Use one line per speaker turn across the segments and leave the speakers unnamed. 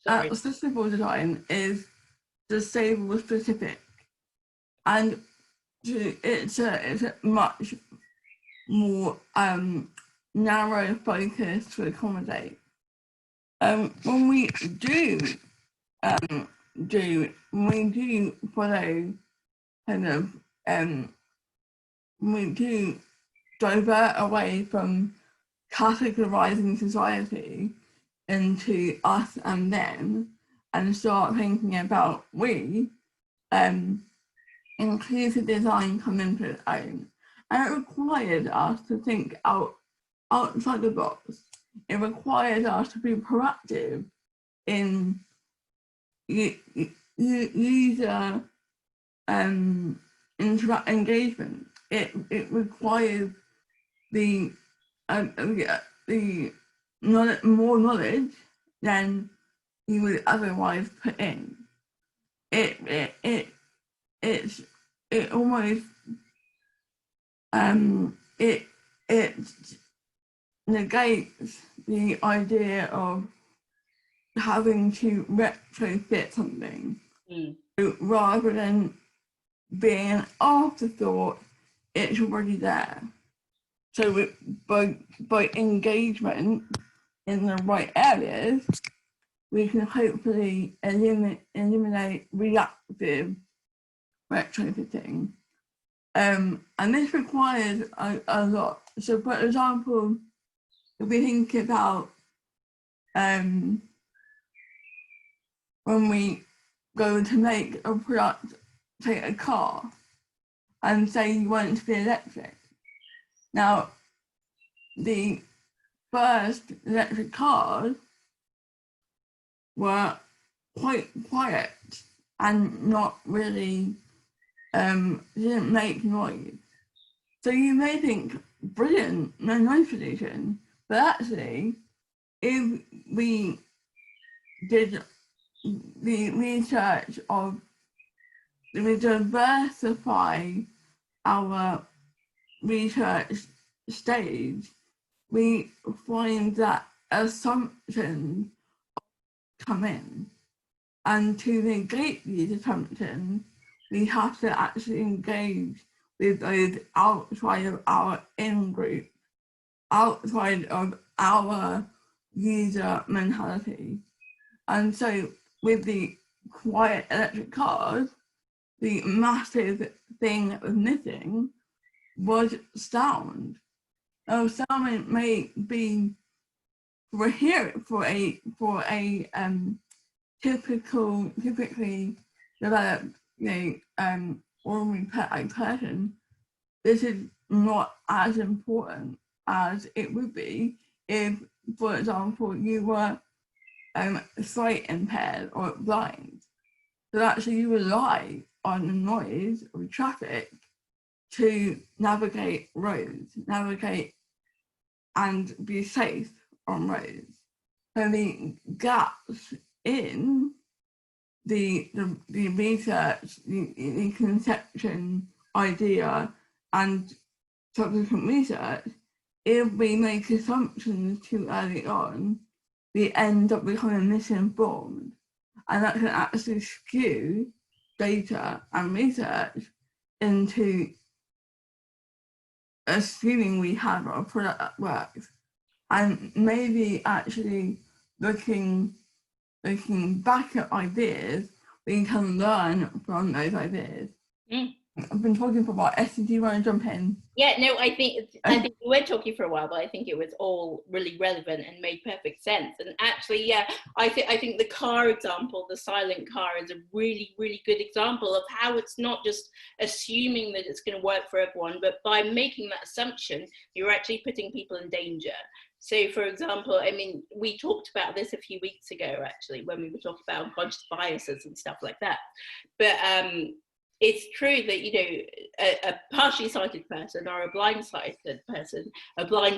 Sorry.
Accessible design is disabled specific, and it's a much more narrow focus to accommodate. When we do follow kind of we do divert away from categorizing society into us and them and start thinking about we, inclusive design come into its own. And it requires us to think outside the box. It requires us to be proactive in user engagement. It requires the more knowledge than you would otherwise put in. It almost it negates the idea of having to retrofit something. Rather than being an afterthought, it's already there. So by engagement in the right areas, we can hopefully eliminate reactive retrofitting. And this requires a lot. So for example, if we think about when we go to make a product, say a car, and say you want it to be electric. Now, the first electric cars were quite quiet and not really, didn't make noise. So you may think, brilliant, no noise pollution, but actually, if we did the research of, we diversify our research stage, we find that assumptions come in. And to negate these assumptions, we have to actually engage with those outside of our in-group, outside of our user mentality. And so with the quiet electric cars, the massive thing that was missing was sound. Now, sound may be for a typically developed, ordinary pet-like person. This is not as important as it would be if, for example, you were sight impaired or blind. So actually you rely on the noise of traffic to navigate roads, and be safe on roads. So the gaps in the research, the conception, idea, and subsequent research, if we make assumptions too early on, we end up becoming misinformed. And that can actually skew data and research into assuming we have a product that works. And maybe actually looking back at ideas, we can learn from those ideas. I've been talking for a while. Essie, do you want to jump in?
Yeah, no, I think we were talking for a while, but I think it was all really relevant and made perfect sense. And actually, yeah, I think the car example, the silent car, is a really, really good example of how it's not just assuming that it's going to work for everyone, but by making that assumption, you're actually putting people in danger. So, for example, I mean, we talked about this a few weeks ago, actually, when we were talking about unconscious biases and stuff like that. But it's true that, you know, a partially sighted person or a blind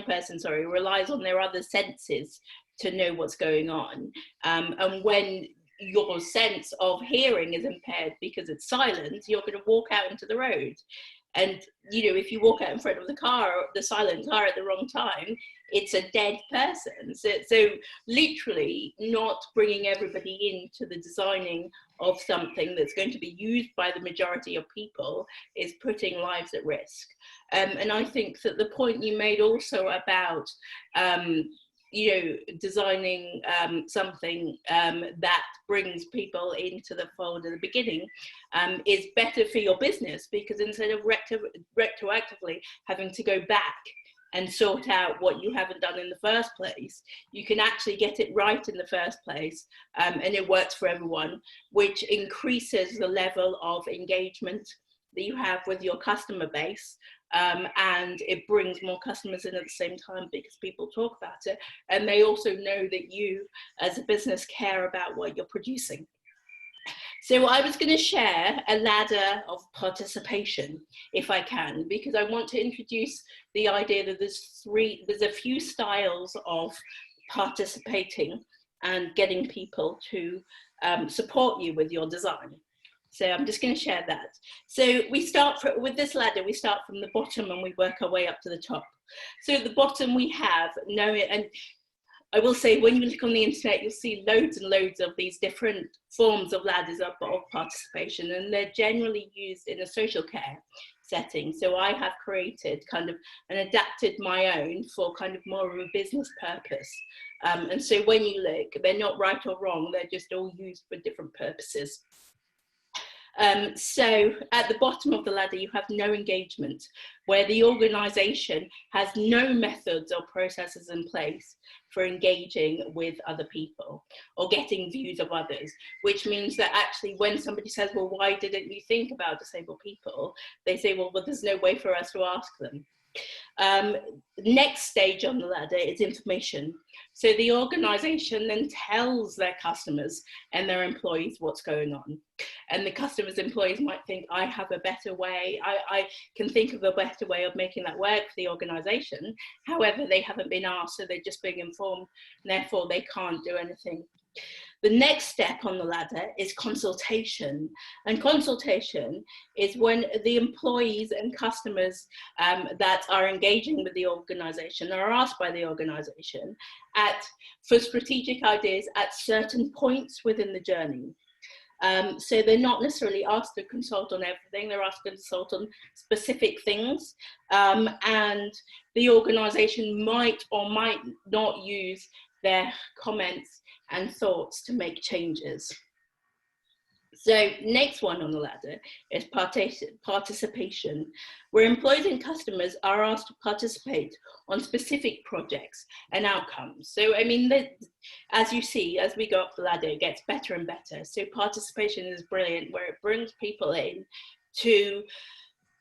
person, relies on their other senses to know what's going on. And when your sense of hearing is impaired because it's silent, you're going to walk out into the road. And, you know, if you walk out in front of the car, the silent car at the wrong time, it's a dead person. So literally not bringing everybody into the designing of something that's going to be used by the majority of people is putting lives at risk. And I think that the point you made also about, you know, designing something that brings people into the fold at the beginning is better for your business, because instead of retroactively having to go back and sort out what you haven't done in the first place, you can actually get it right in the first place, and it works for everyone, which increases the level of engagement that you have with your customer base, and it brings more customers in at the same time because people talk about it, and they also know that you as a business care about what you're producing. So I was going to share a ladder of participation, if I can, because I want to introduce the idea that there's a few styles of participating and getting people to support you with your design. So I'm just going to share that. So we start with this ladder, we start from the bottom and we work our way up to the top. So at the bottom we have and I will say, when you look on the internet, you'll see loads and loads of these different forms of ladders of participation, and they're generally used in a social care setting. So I have created kind of and adapted my own for kind of more of a business purpose. And so when you look, they're not right or wrong, they're just all used for different purposes. So at the bottom of the ladder, you have no engagement, where the organisation has no methods or processes in place for engaging with other people or getting views of others, which means that actually when somebody says, well, why didn't you think about disabled people? They say, well, there's no way for us to ask them. Next stage on the ladder is information. So the organisation then tells their customers and their employees what's going on. And the customers' employees might think, I have a better way, I can think of a better way of making that work for the organisation. However, they haven't been asked, so they're just being informed, and therefore they can't do anything. The next step on the ladder is consultation. And consultation is when the employees and customers that are engaging with the organisation are asked by the organisation for strategic ideas at certain points within the journey. So they're not necessarily asked to consult on everything, they're asked to consult on specific things, and the organisation might or might not use their comments and thoughts to make changes. So next one on the ladder is participation, where employees and customers are asked to participate on specific projects and outcomes. So, I mean, as you see, as we go up the ladder, it gets better and better. So participation is brilliant, where it brings people in to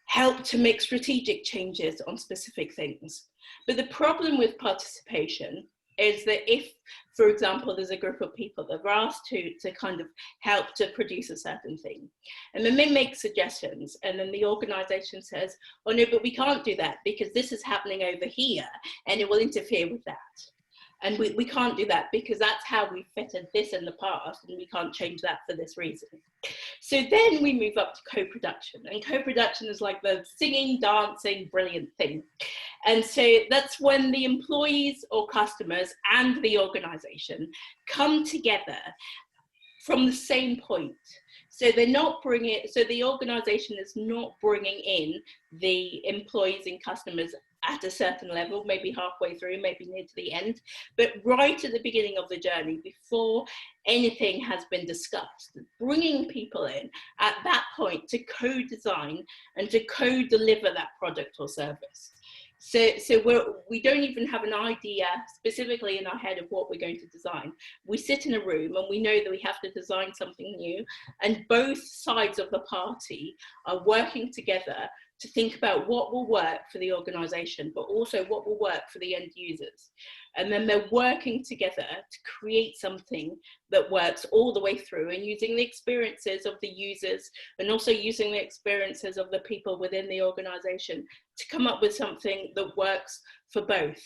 help to make strategic changes on specific things. But the problem with participation is that if, for example, there's a group of people that are asked to kind of help to produce a certain thing, and then they make suggestions, and then the organisation says, oh no, but we can't do that because this is happening over here and it will interfere with that. And we can't do that because that's how we fitted this in the past, and we can't change that for this reason. So then we move up to co-production, and co-production is like the singing, dancing, brilliant thing. And so that's when the employees or customers and the organisation come together from the same point. So they're not so the organisation is not bringing in the employees and customers at a certain level, maybe halfway through, maybe near to the end, but right at the beginning of the journey, before anything has been discussed, bringing people in at that point to co-design and to co-deliver that product or service. So we don't even have an idea specifically in our head of what we're going to design. We sit in a room and we know that we have to design something new, and both sides of the party are working together to think about what will work for the organisation, but also what will work for the end users. And then they're working together to create something that works all the way through, and using the experiences of the users and also using the experiences of the people within the organisation to come up with something that works for both.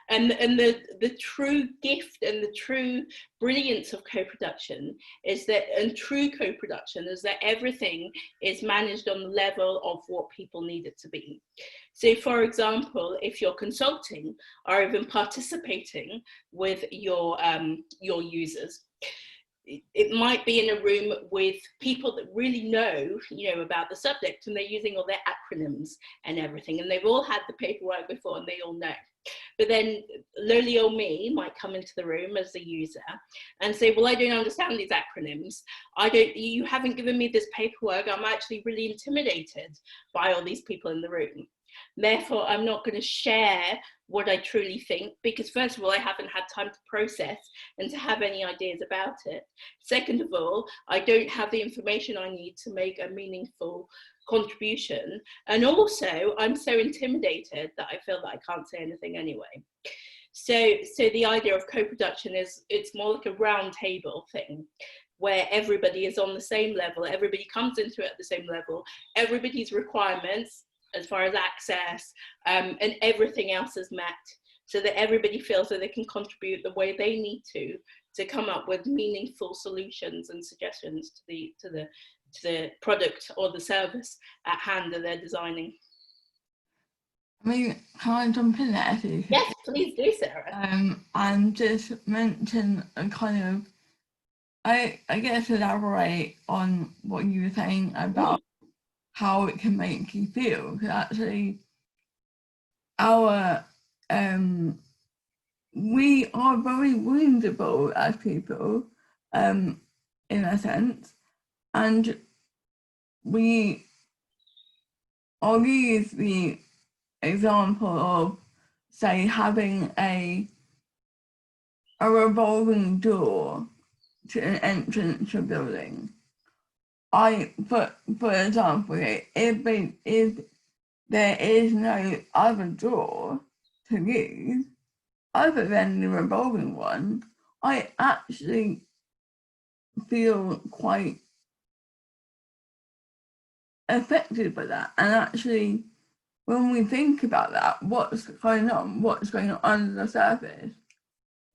And the true gift and the true brilliance of co-production is that, and true co-production is that everything is managed on the level of what people need it to be. So for example, if you're consulting or even participating with your users, it might be in a room with people that really know, about the subject, and they're using all their acronyms and everything, and they've all had the paperwork before and they all know. But then lowly old me might come into the room as the user and say, well, I don't understand these acronyms. You haven't given me this paperwork. I'm actually really intimidated by all these people in the room. Therefore, I'm not going to share what I truly think, because first of all, I haven't had time to process and to have any ideas about it. Second of all, I don't have the information I need to make a meaningful contribution. And also, I'm so intimidated that I feel that I can't say anything anyway. So the idea of co-production is, it's more like a round table thing, where everybody is on the same level, everybody comes into it at the same level, everybody's requirements as far as access and everything else is met, so that everybody feels that they can contribute the way they need to come up with meaningful solutions and suggestions to the product or the service at hand that they're designing.
I mean, can I jump in there?
Yes, please do, Sarah.
And just mention a kind of, I guess, elaborate on what you were saying about how it can make you feel. Because actually, we are very woundable as people, in a sense, and I'll use the example of, say, having a revolving door to an entrance to a building. For example, if there is no other door to use other than the revolving one, I actually feel quite affected by that. And actually, when we think about that, what's going on under the surface,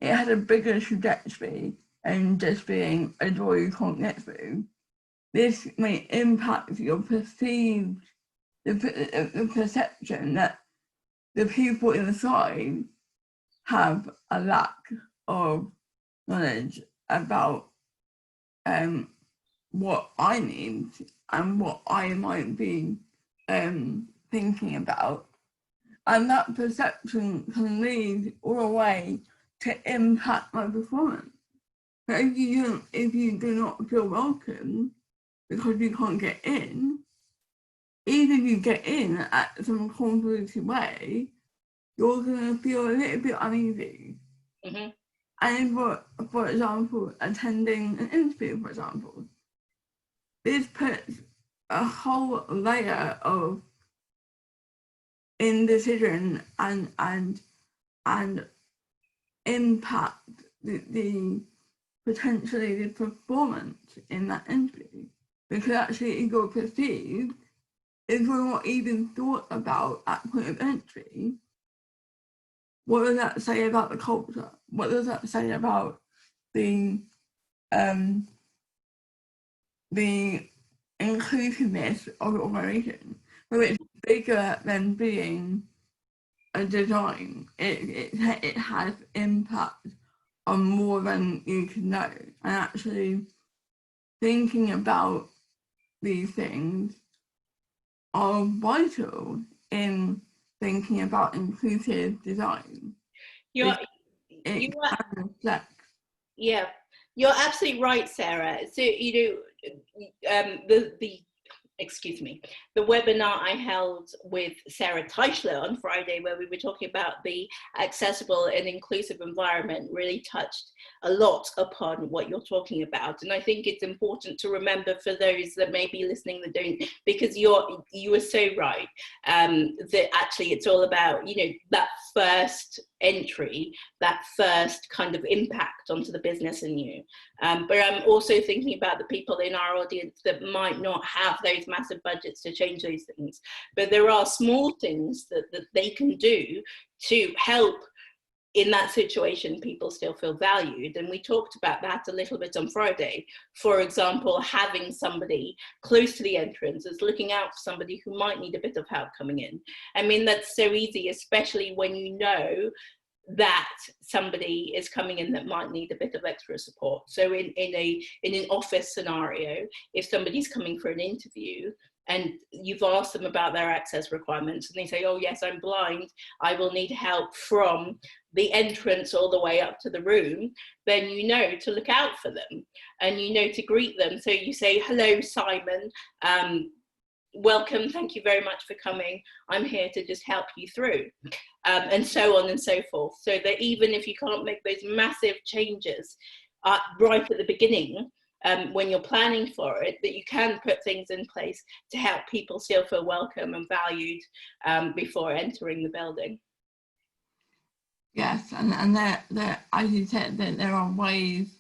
it has a bigger trajectory than just being a door you can't get through. This may impact your the perception that the people inside have a lack of knowledge about what I need and what I might be thinking about. And that perception can lead all the way to impact my performance. But if you do not feel welcome because you can't get in, even if you get in at some convoluted way, you're going to feel a little bit uneasy.
Mm-hmm.
And for example, attending an interview, for example, this puts a whole layer of indecision and impact the potentially the performance in that interview, because actually if you're perceived, if you're not even thought about at point of entry, what does that say about the culture? What does that say about the inclusiveness of the organisation? So it's bigger than being a design. It has impact on more than you can know. And actually thinking about these things are vital in thinking about inclusive design.
You're absolutely right, Sarah. So the webinar I held with Sarah Teichler on Friday, where we were talking about the accessible and inclusive environment, really touched a lot upon what you're talking about. And I think it's important to remember for those that may be listening that don't, because you are so right, that actually it's all about, that first entry, that first kind of impact onto the business in you. But I'm also thinking about the people in our audience that might not have those massive budgets to change those things. But there are small things that they can do to help in that situation, people still feel valued. And we talked about that a little bit on Friday. For example, having somebody close to the entrance is looking out for somebody who might need a bit of help coming in. I mean, that's so easy, especially when you know that somebody is coming in that might need a bit of extra support. So in an office scenario, if somebody's coming for an interview and you've asked them about their access requirements and they say, oh yes, I'm blind, I will need help from the entrance all the way up to the room, then you know to look out for them and you know to greet them. So you say, hello, Simon, welcome, thank you very much for coming. I'm here to just help you through, and so on and so forth. So that even if you can't make those massive changes right at the beginning, when you're planning for it, that you can put things in place to help people still feel welcome and valued before entering the building.
Yes, and there, as you said, that there are ways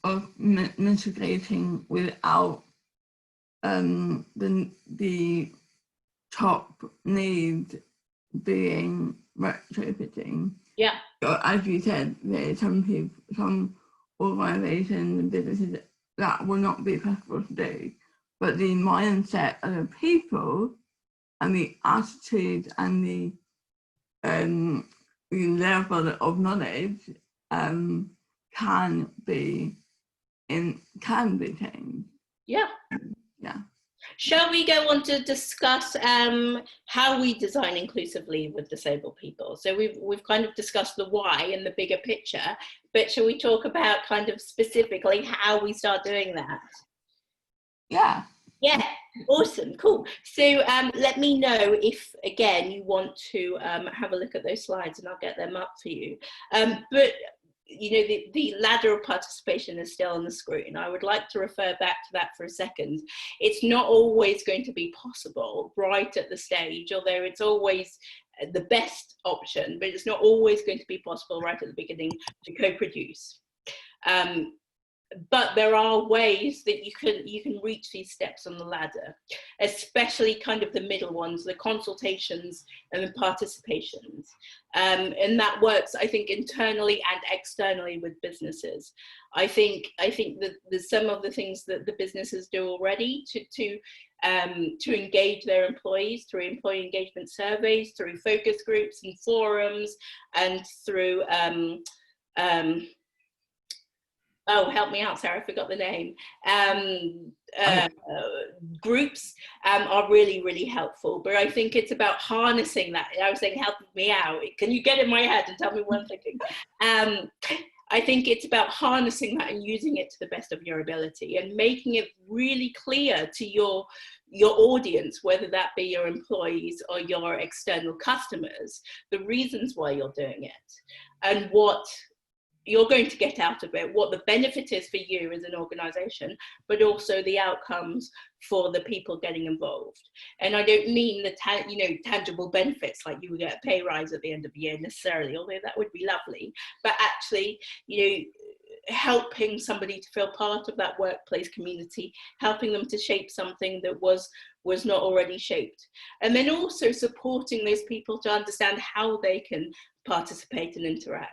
of mitigating without the top need being retrofitting.
Yeah.
As you said, there are some organisations and businesses that will not be possible to do, but the mindset of the people and the attitude and the level of knowledge can be changed.
Yeah.
Yeah.
Shall we go on to discuss how we design inclusively with disabled people? So we've kind of discussed the why and the bigger picture, but shall we talk about kind of specifically how we start doing that?
Yeah.
Yeah, awesome, cool. So let me know if, again, you want to have a look at those slides and I'll get them up for you. But you know, the ladder of participation is still on the screen. I would like to refer back to that for a second. It's not always going to be possible right at the stage, although it's always the best option, but it's not always going to be possible right at the beginning to co-produce. But there are ways that you can reach these steps on the ladder, especially kind of the middle ones, the consultations and the participations. And that works, I think, internally and externally with businesses. I think that there's some of the things that the businesses do already to engage their employees through employee engagement surveys, through focus groups and forums, and through oh, help me out, Sarah, I forgot the name. Groups are really, really helpful, but I think it's about harnessing that. I was saying, help me out. Can you get in my head and tell me what I'm thinking? I think it's about harnessing that and using it to the best of your ability and making it really clear to your audience, whether that be your employees or your external customers, the reasons why you're doing it and what you're going to get out of it, what the benefit is for you as an organization, but also the outcomes for the people getting involved. And I don't mean the tangible benefits, like you would get a pay rise at the end of the year necessarily, although that would be lovely, but actually, helping somebody to feel part of that workplace community, helping them to shape something that was not already shaped. And then also supporting those people to understand how they can participate and interact.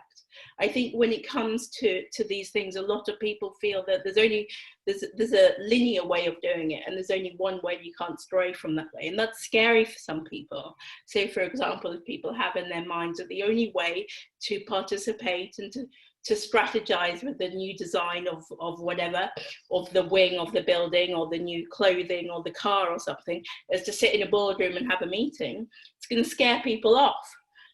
I think when it comes to these things, a lot of people feel that there's a linear way of doing it, and there's only one way, you can't stray from that way, and that's scary for some people. So, for example, if people have in their minds that the only way to participate and to strategize with the new design of whatever, of the wing of the building or the new clothing or the car or something, is to sit in a boardroom and have a meeting, it's going to scare people off.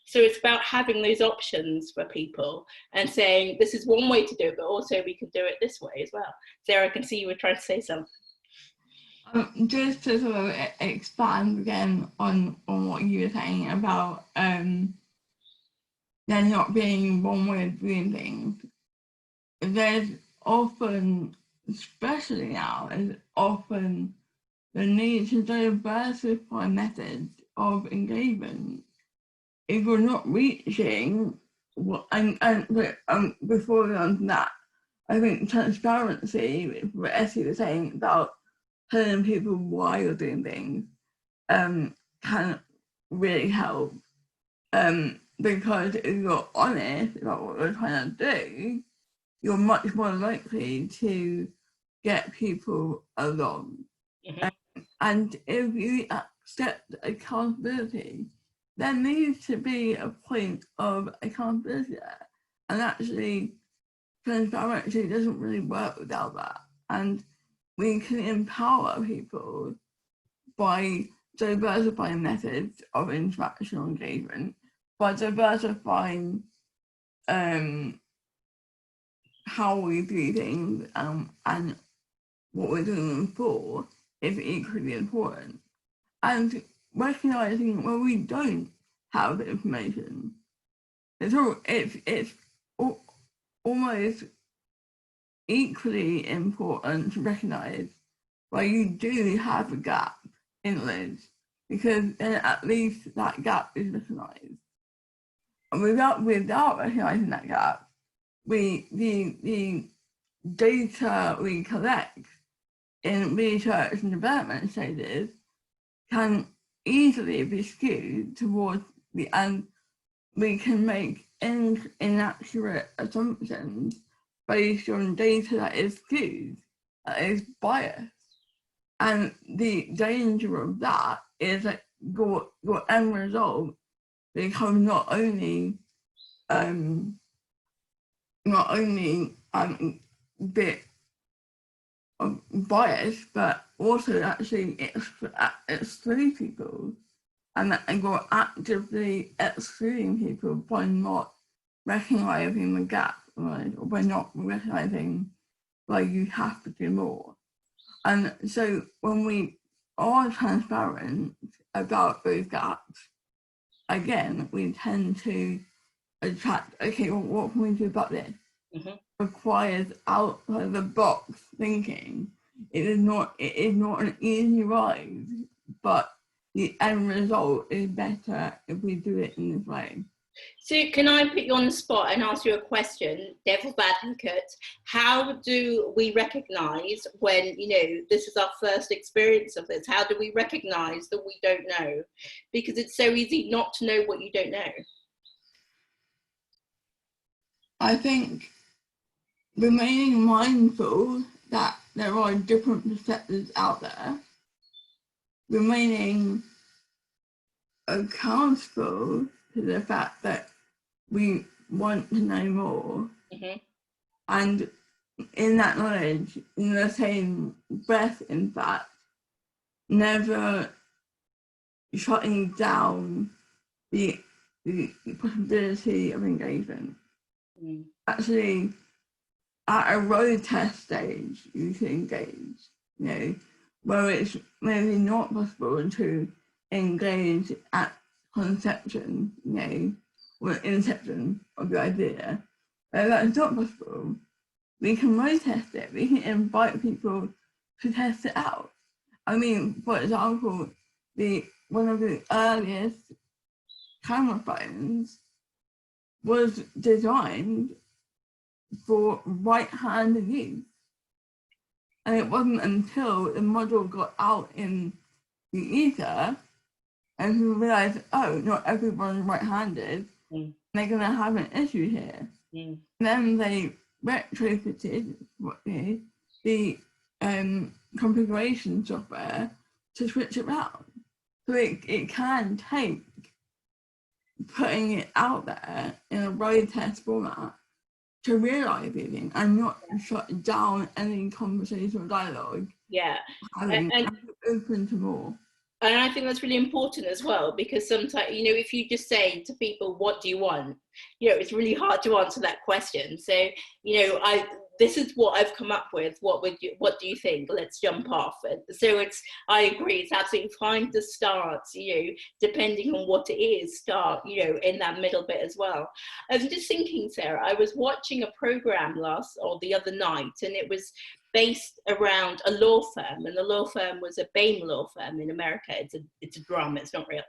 So it's about having those options for people and saying, this is one way to do it, but also we can do it this way as well. Sarah, I can see you were trying to say something.
Just to sort of expand again on what you were saying about there not being one way of doing things. There's often, especially now, is often the need to diversify methods of engagement. If we're not reaching, before we go on to that, I think transparency, what Essie was saying about telling people why you're doing things, can really help. because if you're honest about what you're trying to do, you're much more likely to get people along.
Mhm.
And if you accept accountability, there needs to be a point of accountability there. And actually, transparency doesn't really work without that. And we can empower people by diversifying methods of interactional engagement, by diversifying how we do things and what we're doing them for is equally important. And recognizing when we don't have information, it's almost equally important to recognize where you do have a gap in knowledge, because then at least that gap is recognized. And without recognizing that gap, the data we collect in research and development stages can easily be skewed towards the end. We can make inaccurate assumptions based on data that is skewed, that is biased. And the danger of that is that your end result becomes not only bit of bias, but also actually exclude people, and you're actively excluding people by not recognizing the gap, right? Or by not recognizing why you have to do more. And so when we are transparent about those gaps, again, we tend to attract, okay, well, what can we do about this? Mm-hmm. Requires outside the box thinking. It is not an easy ride, but the end result is better if we do it in this way.
So can I put you on the spot and ask you a question, devil's advocate? How do we recognise when, this is our first experience of this, how do we recognise that we don't know? Because it's so easy not to know what you don't know.
I think remaining mindful that there are different perspectives out there, remaining accountable to the fact that we want to know more, mm-hmm. and in that knowledge, in the same breath, in fact, never shutting down the possibility of engagement. Mm. Actually, at a road test stage, you can engage, where it's maybe not possible to engage at conception, or inception of the idea. If that's not possible, we can road test it. We can invite people to test it out. I mean, for example, one of the earliest camera phones was designed for right-handed use. And it wasn't until the model got out in the ether and we realized, oh, not everyone's right-handed, they're going to have an issue here. And then they retrofitted the configuration software to switch it around. So it can take putting it out there in a road test format to realise it and not shut down any conversational dialogue.
Yeah.
And open to more.
And I think that's really important as well, because sometimes, if you just say to people, what do you want? It's really hard to answer that question. So, this is what I've come up with. What do you think? Let's jump off. And so I agree, it's absolutely fine to start, depending on what it is, start, in that middle bit as well. I was just thinking, Sarah, I was watching a program the other night, and it was based around a law firm, and the law firm was a Bain law firm in America. It's a drama, it's not real.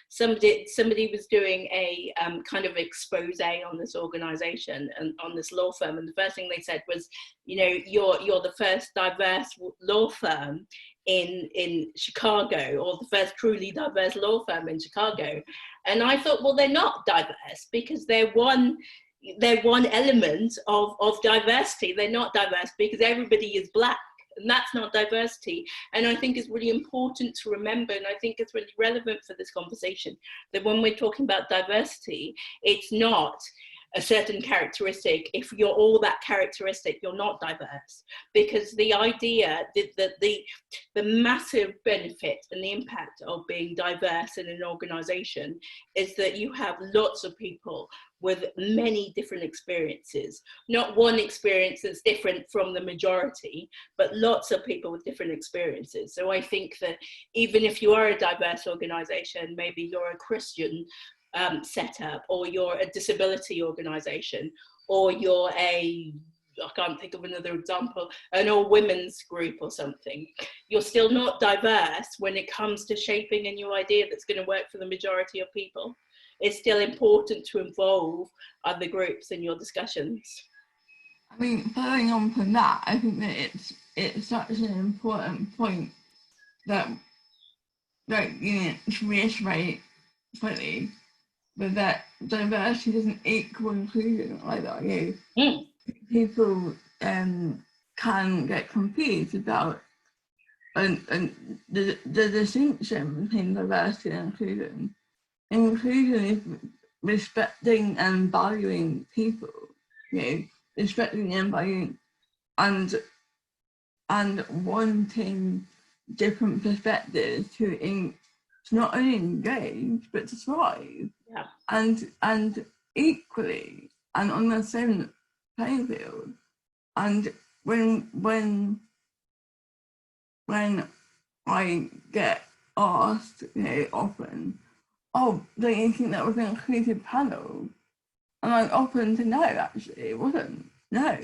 Somebody was doing a kind of expose on this organization and on this law firm, and the first thing they said was, you know, you're the first diverse law firm in Chicago, or the first truly diverse law firm in Chicago. And I thought, well, they're not diverse because they're one element of diversity. They're not diverse because everybody is Black, and that's not diversity. And I think it's really important to remember, and I think it's really relevant for this conversation, that when we're talking about diversity, it's not a certain characteristic. If you're all that characteristic, you're not diverse. Because the idea that the massive benefit and the impact of being diverse in an organization is that you have lots of people with many different experiences, not one experience that's different from the majority, but lots of people with different experiences. So I think that even if you are a diverse organization, maybe you're a Christian setup, or you're a disability organization, or you're I can't think of another example, an all women's group or something, you're still not diverse when it comes to shaping a new idea that's going to work for the majority of people. It's still important to involve other groups in your discussions.
I mean, following on from that, I think that it's such an important point that you know, to reiterate fully, but that diversity doesn't equal inclusion either. You know, people can get confused about and the distinction between diversity and inclusion. Inclusion is respecting and valuing people, you know, respecting and valuing and wanting different perspectives to not only engage but to thrive.
Yeah.
And equally and on the same playing field. And when I get asked, you know, often, oh, don't you think that was an inclusive panel? And I'm often to no, actually it wasn't. No.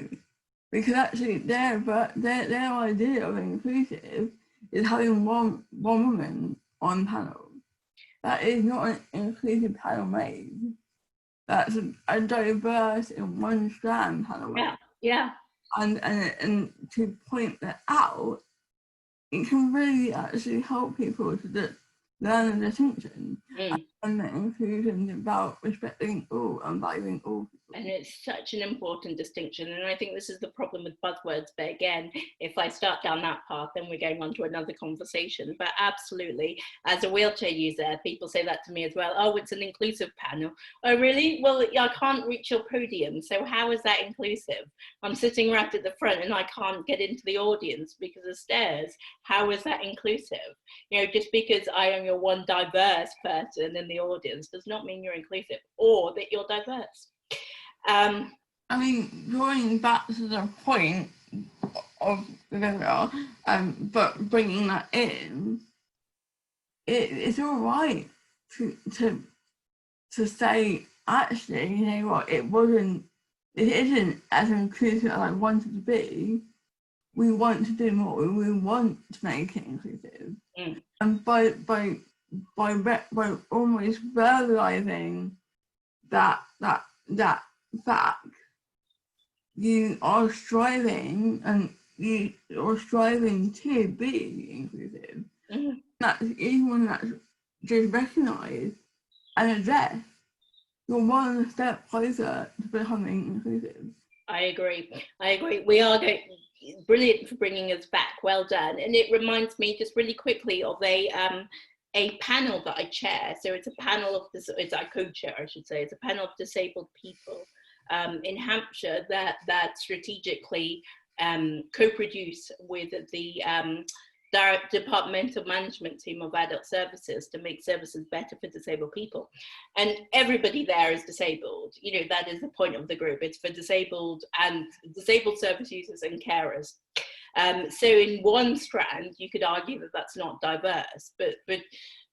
Because actually their idea of inclusive is having one woman on panel. That is not an inclusive panel made. That's a diverse in one strand panel made.
Yeah.
And to point that out, it can really actually help people to learn the distinction and the inclusion about respecting all and valuing all.
And it's such an important distinction. And I think this is the problem with buzzwords. But again, if I start down that path, then we're going on to another conversation. But absolutely, as a wheelchair user, people say that to me as well. Oh, it's an inclusive panel. Oh, really? Well, I can't reach your podium. So how is that inclusive? I'm sitting right at the front and I can't get into the audience because of stairs. How is that inclusive? You know, just because I am your one diverse person in the audience does not mean you're inclusive or that you're diverse.
I mean, going back to the point of the video, but bringing that in, it's all right to say, actually, you know what, it isn't as inclusive as I wanted to be. We want to do more. We want to make it inclusive, and by almost verbalizing that fact, you are striving to be inclusive. That's even that's just recognized and addressed, you're one step closer to becoming inclusive.
I agree. We are going. Brilliant for bringing us back. Well done. And it reminds me just really quickly of a panel that I chair. So it's a panel of it's I co-chair, I should say. It's a panel of disabled people in Hampshire that strategically co-produce with the departmental management team of adult services to make services better for disabled people. And everybody there is disabled. You know, that is the point of the group. It's for disabled and disabled service users and carers. So in one strand, you could argue that that's not diverse, but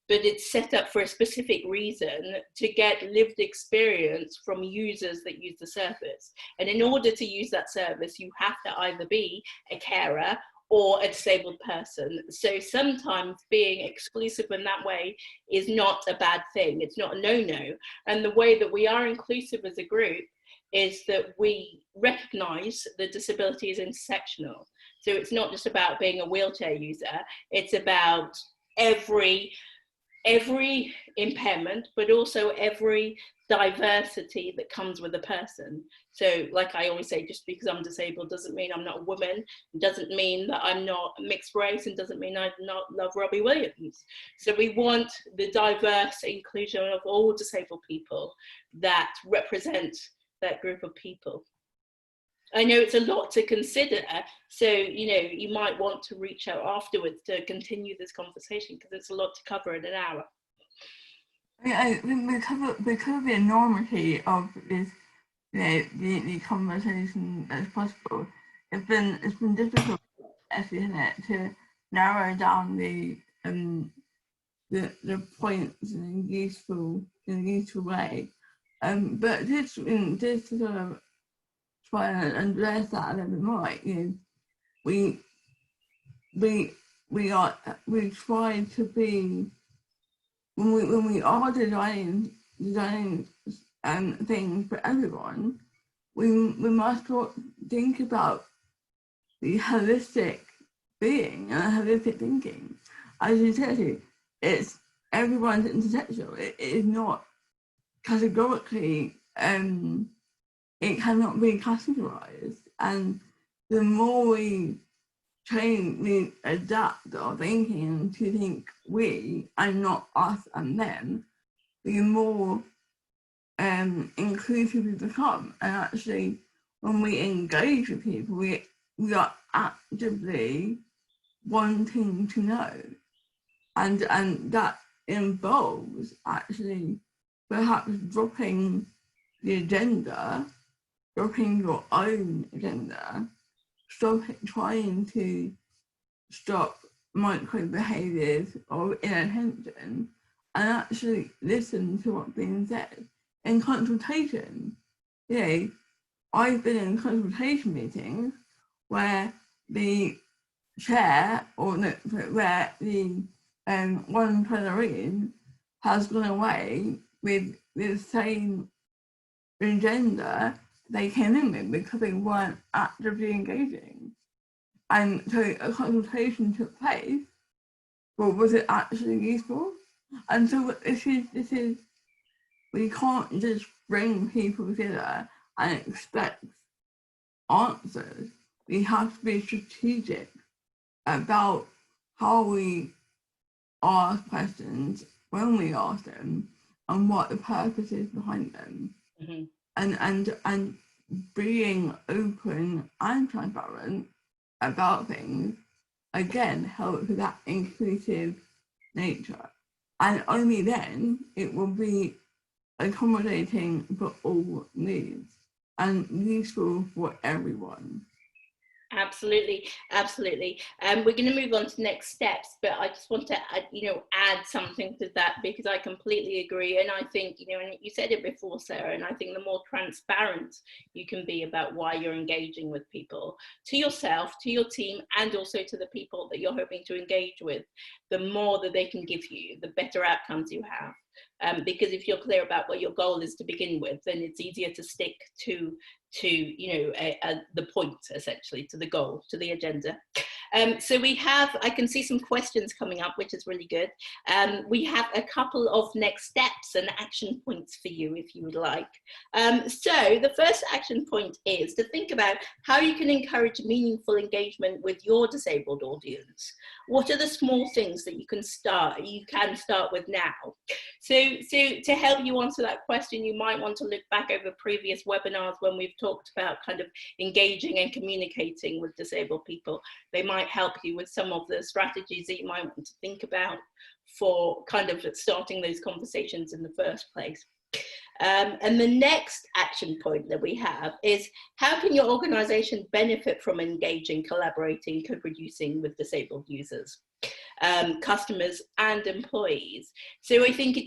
it's set up for a specific reason to get lived experience from users that use the service. And in order to use that service, you have to either be a carer or a disabled person. So sometimes being exclusive in that way is not a bad thing. It's not a no-no. And the way that we are inclusive as a group is that we recognize that disability is intersectional. So it's not just about being a wheelchair user, it's about every impairment, but also every diversity that comes with a person. So like I always say, just because I'm disabled doesn't mean I'm not a woman, doesn't mean that I'm not mixed race, and doesn't mean I not love Robbie Williams. So we want the diverse inclusion of all disabled people that represent that group of people. I know it's a lot to consider, so you might want to reach out afterwards to continue this conversation, because it's a lot to cover in an hour.
I think because of the enormity of this, the conversation that's possible, it's been difficult, actually, isn't it, to narrow down the points in a useful way. But just to sort of try and address that a little bit more, we try to be, when we are designing things for everyone, we must think about the holistic being and holistic thinking. As you said, it's everyone's intersectional. It is not categorically, it cannot be categorized. And the more we adapt our thinking to think we and not us and them, the more inclusive we become. And actually, when we engage with people, we are actively wanting to know, and that involves actually perhaps dropping the agenda, dropping your own agenda, trying to stop micro behaviours of inattention, and actually listen to what's being said in consultation. I've been in consultation meetings where the chair, or no, where the one plenarian has gone away with the same agenda they came in with, because they weren't actively engaging. And so a consultation took place, but was it actually useful? And so this is we can't just bring people together and expect answers. We have to be strategic about how we ask questions, when we ask them, and what the purpose is behind them. Mm-hmm. And being open and transparent about things, again, helps with that inclusive nature. And only then it will be accommodating for all needs and useful for everyone.
Absolutely. We're going to move on to next steps, but I just want to add something to that, because I completely agree. And I think, and you said it before, Sarah, and I think the more transparent you can be about why you're engaging with people, to yourself, to your team, and also to the people that you're hoping to engage with, the more that they can give you, the better outcomes you have. Because if you're clear about what your goal is to begin with, then it's easier to stick to the point, essentially, to the goal, to the agenda. So I can see some questions coming up, which is really good. We have a couple of next steps and action points for you, if you would like. So the first action point is to think about how you can encourage meaningful engagement with your disabled audience. What are the small things that you can start with now? So to help you answer that question, you might want to look back over previous webinars when we've talked about kind of engaging and communicating with disabled people. They might help you with some of the strategies that you might want to think about for kind of starting those conversations in the first place. And the next action point that we have is, how can your organization benefit from engaging, collaborating, co-producing with disabled users, customers and employees? So I think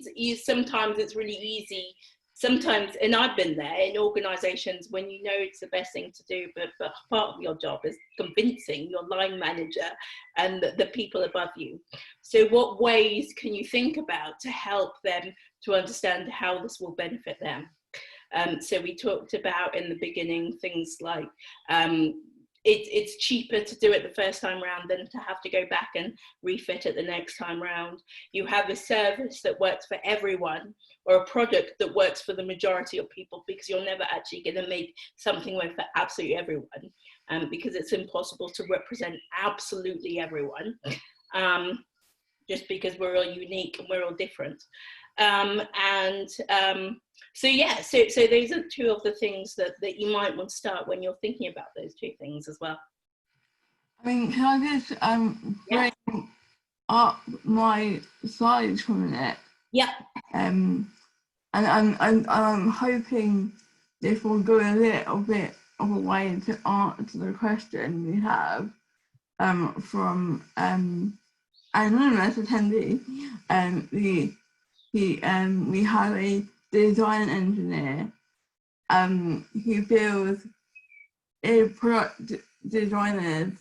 sometimes it's really easy sometimes, and I've been there in organizations when you know it's the best thing to do, but part of your job is convincing your line manager and the people above you. So what ways can you think about to help them to understand how this will benefit them? So we talked about in the beginning things like it's cheaper to do it the first time round than to have to go back and refit it the next time round. You have a service that works for everyone, or a product that works for the majority of people, because you're never actually going to make something work for absolutely everyone, because it's impossible to represent absolutely everyone, just because we're all unique and we're all different. So yeah, so those are two of the things that you might want to start when you're thinking about those two things as well.
I mean, can I just bring up my slides for a minute?
Yeah.
And I'm hoping this will go a little bit of a way to answer the question we have from an anonymous attendee. We have a design engineer who feels if product designers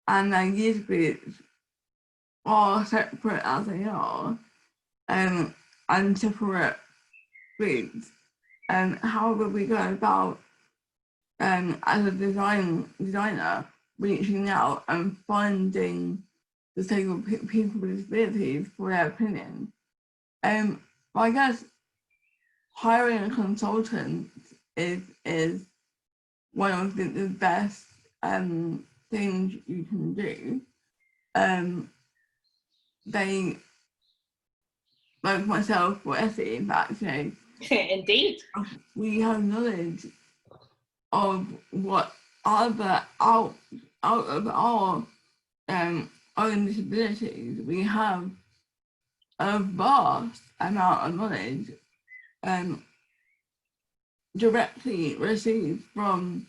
and their user groups are separate as they are, and separate groups, how would we go about as a designer reaching out and finding the disabled people with disabilities for their opinion? I guess hiring a consultant is one of the best things you can do. They, like myself or Effie, in fact,
Indeed,
we have knowledge of what other out of our own disabilities. We have a vast amount of knowledge directly received from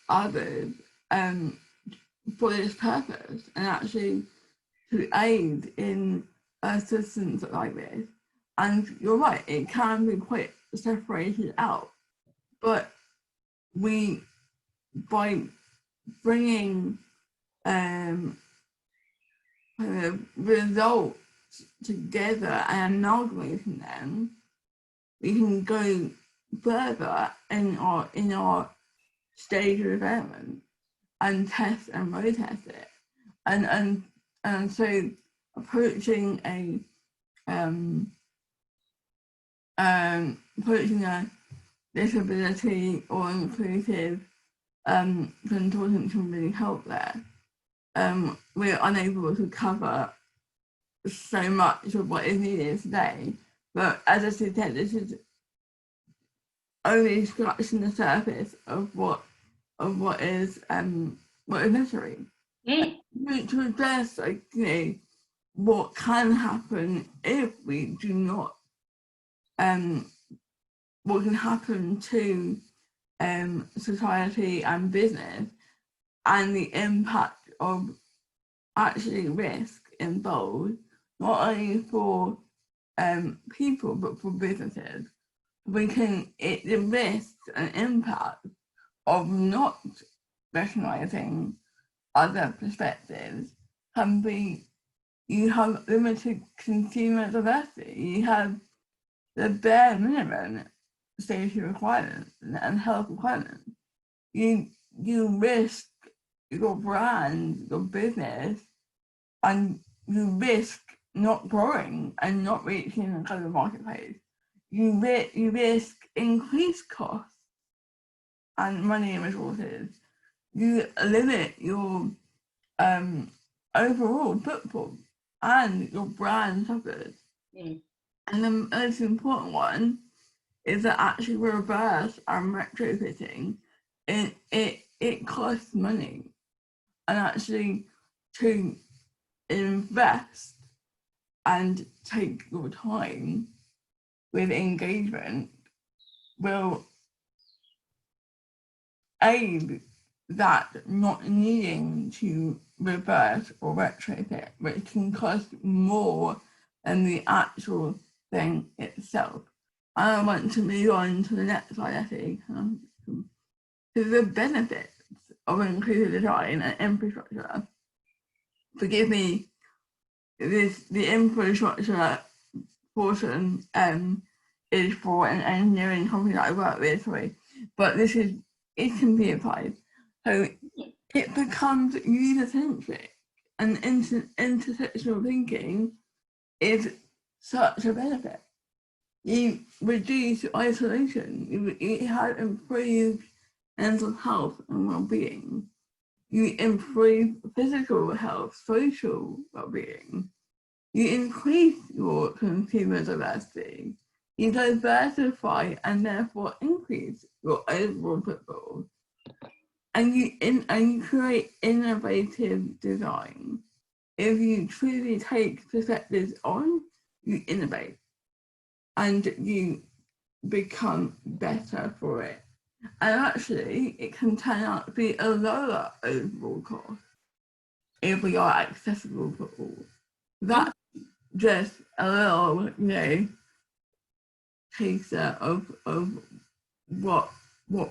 others for this purpose, and actually to aid in assistance like this. And you're right, it can be quite separated out, but by bringing kind of results together and amalgamating them, we can go further in our stage of development and test and retest it, and so approaching a disability or inclusive consultant can really help there. We're unable to cover so much of what is needed today, but as I said, this is only scratching the surface of what is necessary. To address, what can happen if we do not, what can happen to society and business, and the impact of actually risk involved, not only for people but for businesses. The risk and impact of not recognising other perspectives can be, you have limited consumer diversity, you have the bare minimum safety requirements and health requirements. You risk your brand, your business, and you risk not growing and not reaching the kind of marketplace. You risk increased costs and money and resources. You limit your overall footfall, and your brand suffers. And the most important one is that actually reverse and retrofitting, it costs money, and actually to invest and take your time with engagement will aid that not needing to reverse or retrofit, which can cost more than the actual thing itself. I want to move on to the next slide, I think. To the benefits of inclusive design and infrastructure. Forgive me, the infrastructure portion is for an engineering company that I work with, but it can be applied. So it becomes user-centric, and intersectional thinking is such a benefit. You reduce isolation, you have improved mental health and well-being. You improve physical health, social well-being. You increase your consumer diversity. You diversify and therefore increase your overall footfall. And you create innovative design. If you truly take perspectives on, you innovate and you become better for it. And actually, it can turn out to be a lower overall cost if we are accessible for all. That's just a little, taster of what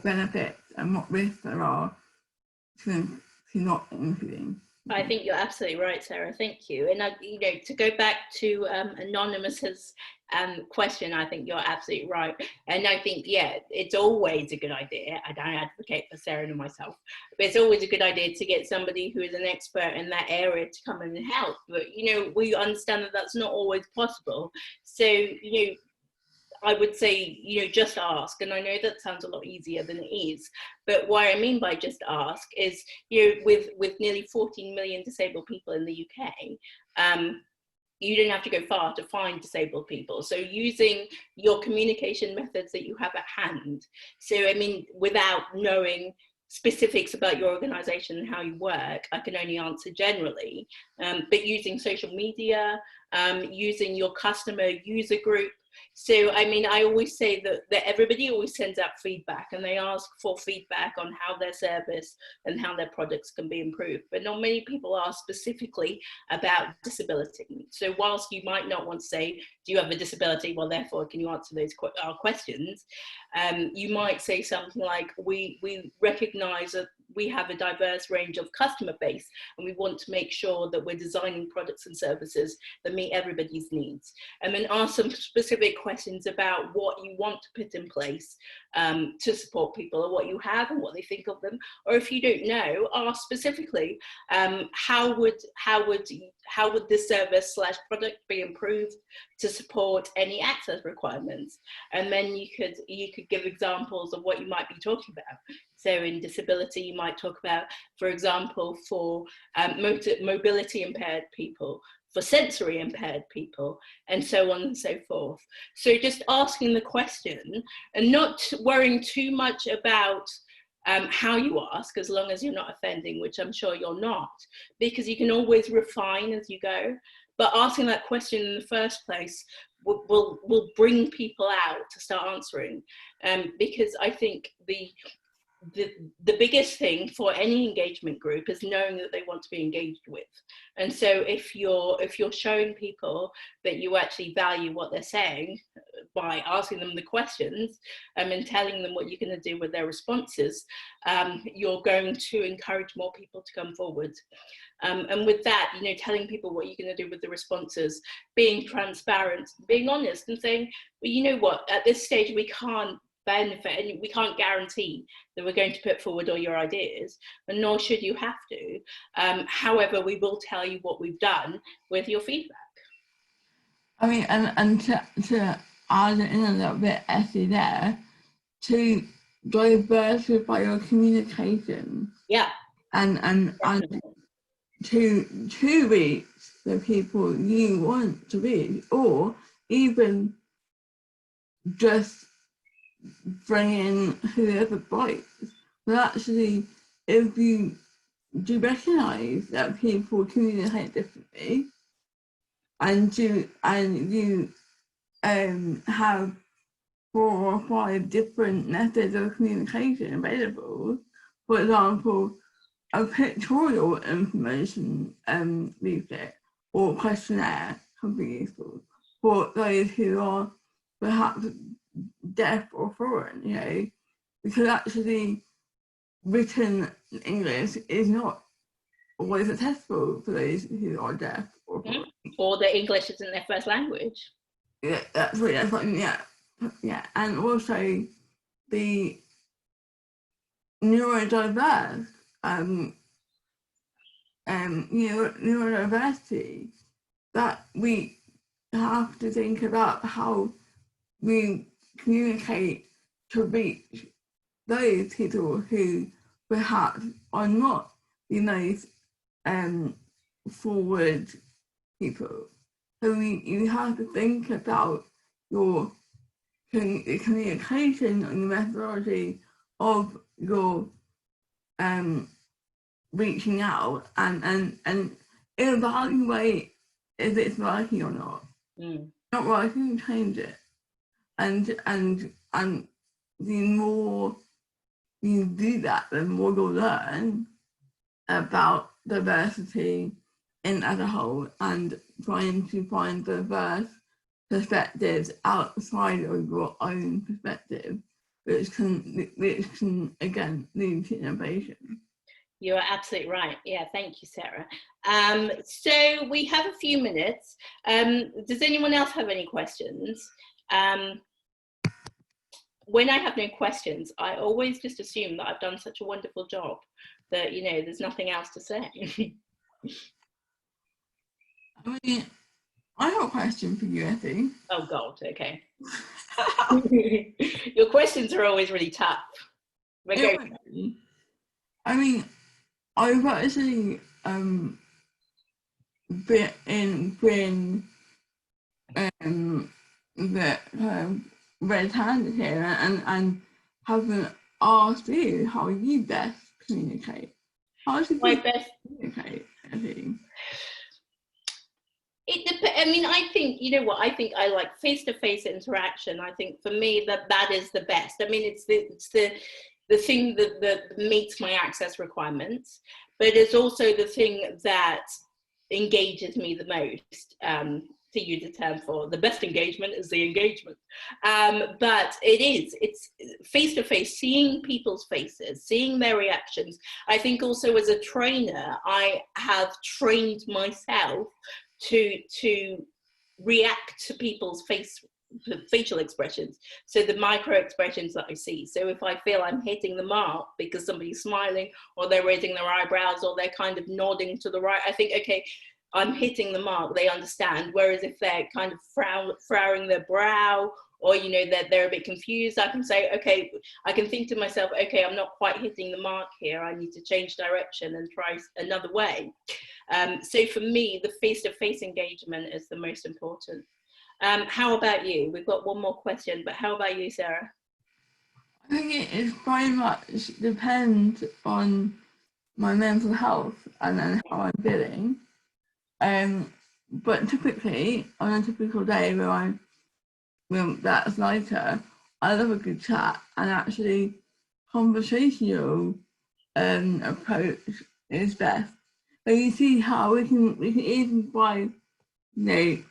benefits and what risks there are to not including.
I think you're absolutely right, Sarah. Thank you. And to go back to Anonymous's question, I think you're absolutely right. And I think, it's always a good idea. I don't advocate for Sarah and myself, but it's always a good idea to get somebody who is an expert in that area to come in and help. But we understand that that's not always possible. So I would say, just ask. And I know that sounds a lot easier than it is. But what I mean by just ask is, with nearly 14 million disabled people in the UK, you don't have to go far to find disabled people. So using your communication methods that you have at hand. So, without knowing specifics about your organization and how you work, I can only answer generally, but using social media, using your customer user group. So, I always say that everybody always sends out feedback, and they ask for feedback on how their service and how their products can be improved. But not many people ask specifically about disability. So whilst you might not want to say, do you have a disability? Well, therefore, can you answer those our questions? You might say something like, we recognize that we have a diverse range of customer base, and we want to make sure that we're designing products and services that meet everybody's needs. And then ask some specific questions about what you want to put in place to support people, or what you have and what they think of them. Or if you don't know, ask specifically, how would this service / product be improved to support any access requirements? And then you could give examples of what you might be talking about. So in disability, you might talk about, for example, for mobility impaired people, for sensory impaired people, and so on and so forth. So just asking the question and not worrying too much about how you ask, as long as you're not offending, which I'm sure you're not, because you can always refine as you go. But asking that question in the first place will bring people out to start answering, because I think the biggest thing for any engagement group is knowing that they want to be engaged with. And so if you're showing people that you actually value what they're saying by asking them the questions and telling them what you're going to do with their responses, you're going to encourage more people to come forward. And with that, telling people what you're going to do with the responses, being transparent, being honest, and saying, well, you know what, at this stage we can't benefit, and we can't guarantee that we're going to put forward all your ideas, and nor should you have to. However, we will tell you what we've done with your feedback.
And to add in a little bit, Essie, there, to diversify your communication.
Yeah.
And to reach the people you want to reach, or even just bring in whoever bites. But actually, if you do recognise that people communicate differently, and you have 4 or 5 different methods of communication available, for example, a pictorial information leaflet or questionnaire can be useful for those who are perhaps deaf or foreign, you know, because actually written English is not always accessible for those who are deaf or foreign.
Or the English isn't their first language.
Yeah, that's something, yeah. And also the neurodiverse, neurodiversity, that we have to think about how we communicate to reach those people who perhaps are not the most forward people. So you have to think about your communication and the methodology of your reaching out and evaluate if it's working or not. Not working, change it. And the more you do that, the more you'll learn about diversity in as a whole and trying to find diverse perspectives outside of your own perspective, which can again lead to innovation.
You are absolutely right. Yeah, thank you, Sarah. So we have a few minutes. Does anyone else have any questions? When I have no questions, I always just assume that I've done such a wonderful job that, you know, there's nothing else to say.
I mean, I have a question for you, Effie.
Oh God, okay. Your questions are always really tough.
I mean, I've actually been that red-handed here and haven't asked you how you best communicate. How do you best communicate, I think?
It depends. I mean, I think, you know what, I think I like face-to-face interaction. I think for me that is the best. I mean, it's the thing that meets my access requirements, but it's also the thing that engages me the most. To use a term for the best engagement is the engagement. But it's face-to-face, seeing people's faces, seeing their reactions. I think also as a trainer, I have trained myself to react to people's facial expressions, so the micro expressions that I see. So if I feel I'm hitting the mark because somebody's smiling or they're raising their eyebrows or they're kind of nodding to the right, I think, okay, I'm hitting the mark, they understand. Whereas if they're kind of frowning their brow, or, you know, they're a bit confused, I can say, okay, I can think to myself, okay, I'm not quite hitting the mark here, I need to change direction and try another way. So for me, the face-to-face engagement is the most important. How about you? We've got one more question, but how about you, Sarah?
I think it very much depends on my mental health and then how I'm feeling. But typically, on a typical day when that's lighter, I love a good chat, and actually conversational approach is best. But you see how we can even by, you know,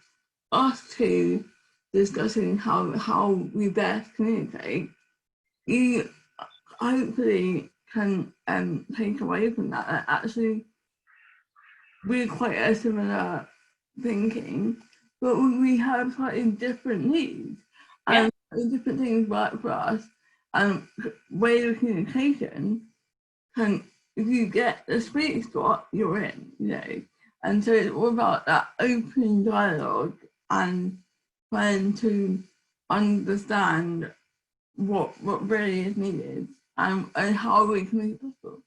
us two discussing how we best communicate, you hopefully can take away from that actually we're quite a similar thinking, but we have slightly different needs, and different things work for us, and way of communication can, if you get the sweet spot, you're in, you know. And so it's all about that open dialogue and trying to understand what really is needed and how we can make it possible.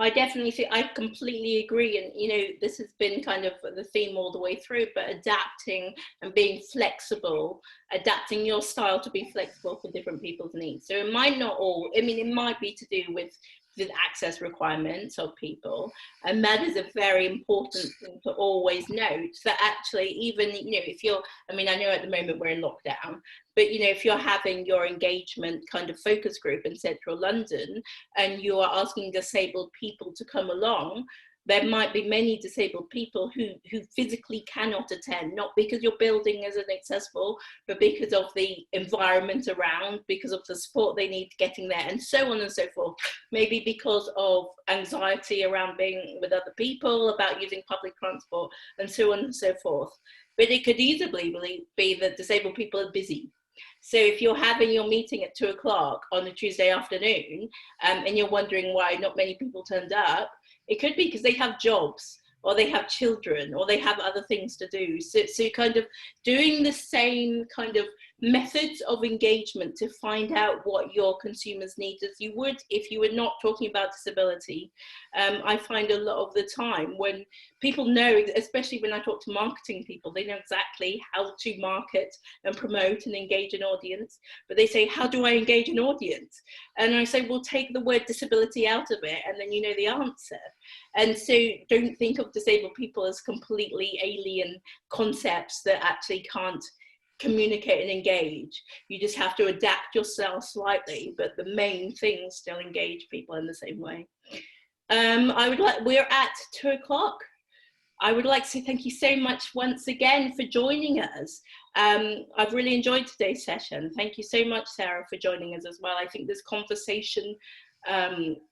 I definitely think, I completely agree. And, you know, this has been kind of the theme all the way through, but adapting and being flexible, adapting your style to be flexible for different people's needs. So it might not all, I mean, it might be to do with the access requirements of people. And that is a very important thing to always note, that actually, even, you know, if you're, I mean, I know at the moment we're in lockdown, but, you know, if you're having your engagement kind of focus group in central London and you are asking disabled people to come along, there might be many disabled people who physically cannot attend, not because your building isn't accessible, but because of the environment around, because of the support they need getting there, and so on and so forth. Maybe because of anxiety around being with other people, about using public transport, and so on and so forth. But it could easily be that disabled people are busy. So if you're having your meeting at 2 o'clock on a Tuesday afternoon, and you're wondering why not many people turned up, it could be because they have jobs, or they have children, or they have other things to do. So kind of doing the same kind of methods of engagement to find out what your consumers need as you would if you were not talking about disability. I find a lot of the time when people know, especially when I talk to marketing people, they know exactly how to market and promote and engage an audience, but they say, how do I engage an audience? And I say, well, take the word disability out of it, and then you know the answer. And so don't think of disabled people as completely alien concepts that actually can't communicate and engage. You just have to adapt yourself slightly, but the main things still engage people in the same way. We're at 2 o'clock. I would like to say thank you so much once again for joining us. I've really enjoyed today's session. Thank you so much, Sarah, for joining us as well. I think this conversation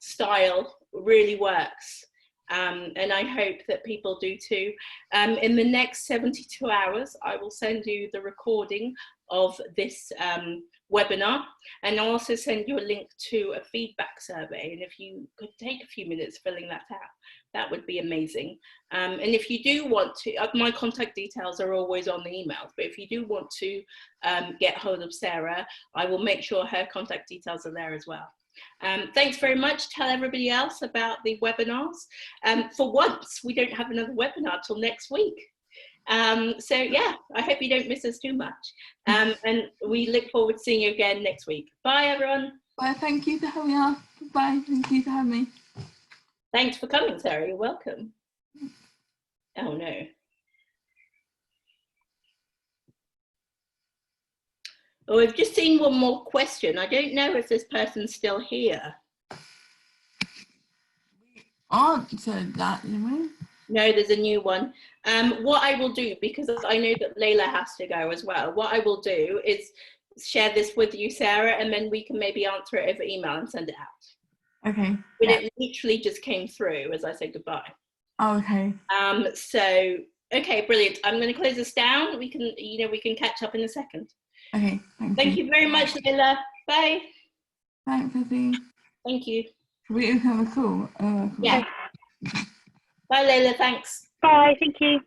style really works. And I hope that people do too. In the next 72 hours, I will send you the recording of this webinar, and I'll also send you a link to a feedback survey. And if you could take a few minutes filling that out, that would be amazing. And if you do want to, my contact details are always on the emails, but if you do want to get hold of Sarah, I will make sure her contact details are there as well. Thanks very much. Tell everybody else about the webinars. For once, we don't have another webinar till next week. So yeah, I hope you don't miss us too much. And we look forward to seeing you again next week. Bye, everyone.
Bye, thank you for having us. Bye, thank you for having me.
Thanks for coming, Sarah. You're welcome. Oh, no. Oh, we've just seen one more question. I don't know if this person's still here.
Answered that, didn't we?
No, there's a new one. What I will do, because I know that Layla has to go as well, what I will do is share this with you, Sarah, and then we can maybe answer it over email and send it out.
Okay.
But yeah, it literally just came through as I said goodbye.
Oh, okay.
So, okay, brilliant. I'm going to close this down. We can, we can catch up in a second.
Okay,
thank you very much, Layla. Bye.
Thanks, Izzy.
Thank you.
We have a call.
Yeah. Bye, Layla. Thanks.
Bye. Thank you.